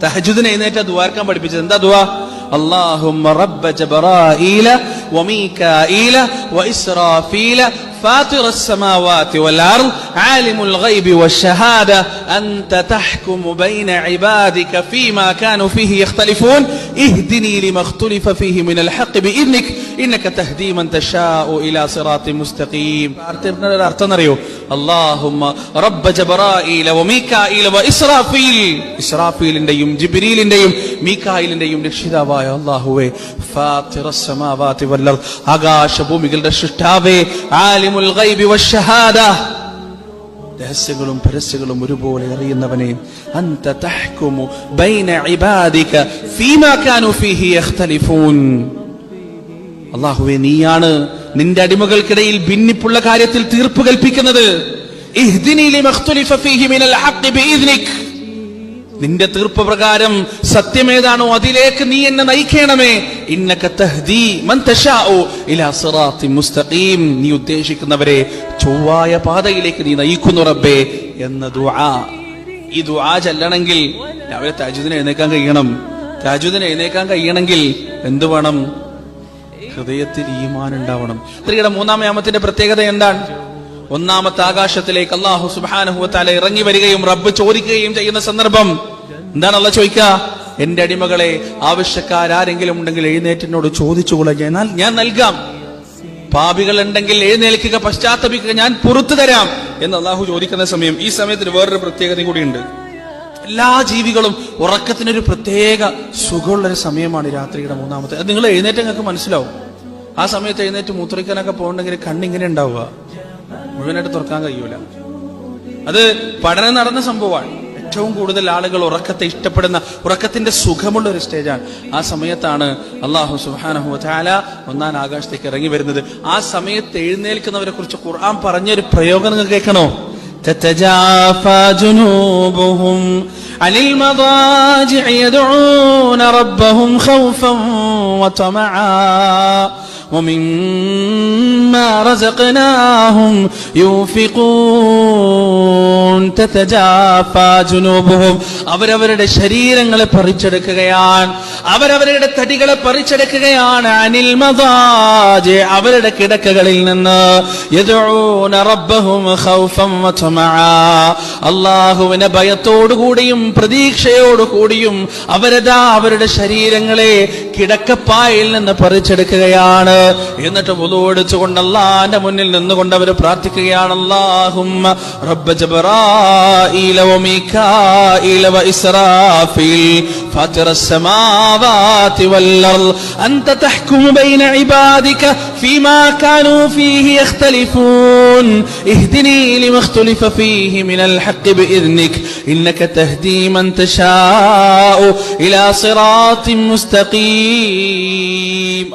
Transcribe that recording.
തഹജ്ജുദിന് എഴുന്നേറ്റ് ദുആർക്കാൻ പഠിപ്പിച്ചത് എന്താ ദുആ? اللهم رب جبرائيل وميكائيل وإسرافيل فاطر السماوات والأرض عالم الغيب والشهادة أنت تحكم بين عبادك فيما كانوا فيه يختلفون اهدني لما اختلف فيه من الحق بإذنك إنك تهدي من تشاء إلى صراط مستقيم. അർത്ഥം അറിയോ? اللهم رب جبرائيل وميكائيل وإسرافيل. ഇസ്രാഫീലിന്റെയും ജിബ്രീലിന്റെയും മീകായിലിന്റെയും രക്ഷിതാവായ അല്ലാഹുവേ, ഫാത്തിറസ് സമാവാതി വൽ അർദ്, ആകാശഭൂമികളുടെ സൃഷ്ടാവേ, ആലിമുൽ ഗൈബി വശഹാദ, രഹസ്യങ്ങളും പരസ്യങ്ങളും ഒരുപോലെ അറിയുന്നവനെ, അൻത തഹ്കുമു ബൈന ഇബാദിക ഫീമാ കാനൂ ഫീഹി യഖ്തലിഫൂൻ. അല്ലാഹുവേ, നീയാണ് നിന്റെ അടിമകൾക്കിടയിൽ ഭിന്നിപ്പുള്ള കാര്യത്തിൽ തീർപ്പ് കൽപ്പിക്കുന്നത്. ഇഹ്ദിനി ലിമാ ഇഖ്തലിഫ ഫീഹി മിനൽ ഹഖ് ബിഇദ്നിക്. നിന്റെ തീർപ്പ് പ്രകാരം സത്യമേതാണോ അതിലേക്ക് നീ എന്നെ നയിക്കണമേ. ഇന്നക തഹ്ദീ മൻ തശാഉ ഇലാ സിറാത്തിൻ മുസ്തഖീം. നീ ഉദ്ദേശിക്കുന്നവരെ ചൊവ്വായ പാതയിലേക്ക് നീ നയിക്കുന്നു റബ്ബേ എന്ന ദുആ. ഈ ദുആ ചൊല്ലണമെങ്കിൽ രാവിലെ തഹജ്ജുദിന് എഴുന്നേൽക്കാൻ കഴിയണം. തഹജ്ജുദിന് എഴുന്നേൽക്കാൻ കഴിയണമെങ്കിൽ എന്ത് വേണം? ഹൃദയത്തിൽ ഈമാൻ ഉണ്ടാവണം. സ്ത്രീയുടെ മൂന്നാം യാമത്തിന്റെ പ്രത്യേകത എന്താണ്? ഒന്നാമത്തെ ആകാശത്തിലേക്ക് അല്ലാഹു സുബ്ഹാനഹു വ തആല ഇറങ്ങി വരികയും റബ്ബ് ചോദിക്കുകയും ചെയ്യുന്ന സന്ദർഭം എന്താണ്? അല്ലാഹു ചോദിക്കുക, എന്റെ അടിമകളെ, ആവശ്യക്കാരെങ്കിലും ഉണ്ടെങ്കിൽ എഴുന്നേറ്റിനോട് ചോദിച്ചുകൊള്ള, ഞാൻ നൽകാം. പാപികൾ ഉണ്ടെങ്കിൽ എഴുന്നേൽക്കുക, പശ്ചാത്തപിക്കുക, ഞാൻ പുറത്തു തരാം എന്ന് അല്ലാഹു ചോദിക്കുന്ന സമയം. ഈ സമയത്തിന് വേറൊരു പ്രത്യേകത കൂടിയുണ്ട്. എല്ലാ ജീവികളും ഉറക്കത്തിനൊരു പ്രത്യേക സുഖമുള്ളൊരു സമയമാണ് രാത്രിയുടെ മൂന്നാമത്തെ. അത് നിങ്ങൾ എഴുന്നേറ്റ് നിങ്ങൾക്ക് മനസ്സിലാവും. ആ സമയത്ത് എഴുന്നേറ്റ് മൂത്രിക്കാനൊക്കെ പോകണമെങ്കിൽ കണ്ണിങ്ങനെ ഉണ്ടാവുക, മുഴുവനായിട്ട് തുറക്കാൻ കഴിയൂല. അത് പഠനം നടന്ന സംഭവമാണ്. ഏറ്റവും കൂടുതൽ ആളുകൾ ഉറക്കത്തെ ഇഷ്ടപ്പെടുന്ന, ഉറക്കത്തിന്റെ സുഖമുള്ള ഒരു സ്റ്റേജാണ്. ആ സമയത്താണ് അല്ലാഹു സുബ്ഹാനഹു വ തആല ഒന്നാം ആകാശത്തേക്ക് ഇറങ്ങി വരുന്നത്. ആ സമയത്ത് എഴുന്നേൽക്കുന്നവരെ കുറിച്ച് ഖുർആൻ പറഞ്ഞൊരു പ്രയോഗം നിങ്ങൾ കേൾക്കണോ? تتجافى جنوبهم عن المضاجع يدعون ربهم خوفا وطمعا ومما رزقناهم ينفقون. تتجافى جنوبهم. അവരവരുടെ ശരീരങ്ങളെ പറിച്ചെടുക്കുകയാണ്, അവരവരുടെ തടികളെ പറിച്ചെടുക്കുകയാണ്. അനിൽ മദാജി, അവരുടെ കിടക്കകളിൽ നിന്ന്. യദഊന റബ്ബഹും ഖൗഫൻ വതമആ, അല്ലാഹുവിനെ ഭയത്തോടുകൂടിയും പ്രതീക്ഷയോടുകൂടിയും അവരുടെ ശരീരങ്ങളെ കിടക്കപ്പായിൽ നിന്ന് പറിച്ചെടുക്കുകയാണ്. എന്നിട്ട് വുളൂ എടുത്തുകൊണ്ട് അല്ലാഹുവിന്റെ മുന്നിൽ നിന്നുകൊണ്ട് അവർ പ്രാർത്ഥിക്കുകയാണ്. അല്ലാഹുമ്മ റബ്ബ ജബ്രായീല വമീകായീല വഇസ്രാഫീൽ ഫാത്തിറസ് സമാവാതി വൽ അർദ് അൻത തഹ്കുമു ബൈന ഇബാദിക ഫീമാ കാനൂ ഫീഹി യഖ്തലിഫൂൻ ഇഹ്ദിനി ലിമാ ഇഖ്തലിഫ ഫീഹി മിനൽ ഹഖ് ബിഇദ്നിക് ഇന്നക തഹ്ദീ മൻ തശാഉ ഇലാ സിറാത്തിൻ മുസ്തഖീം.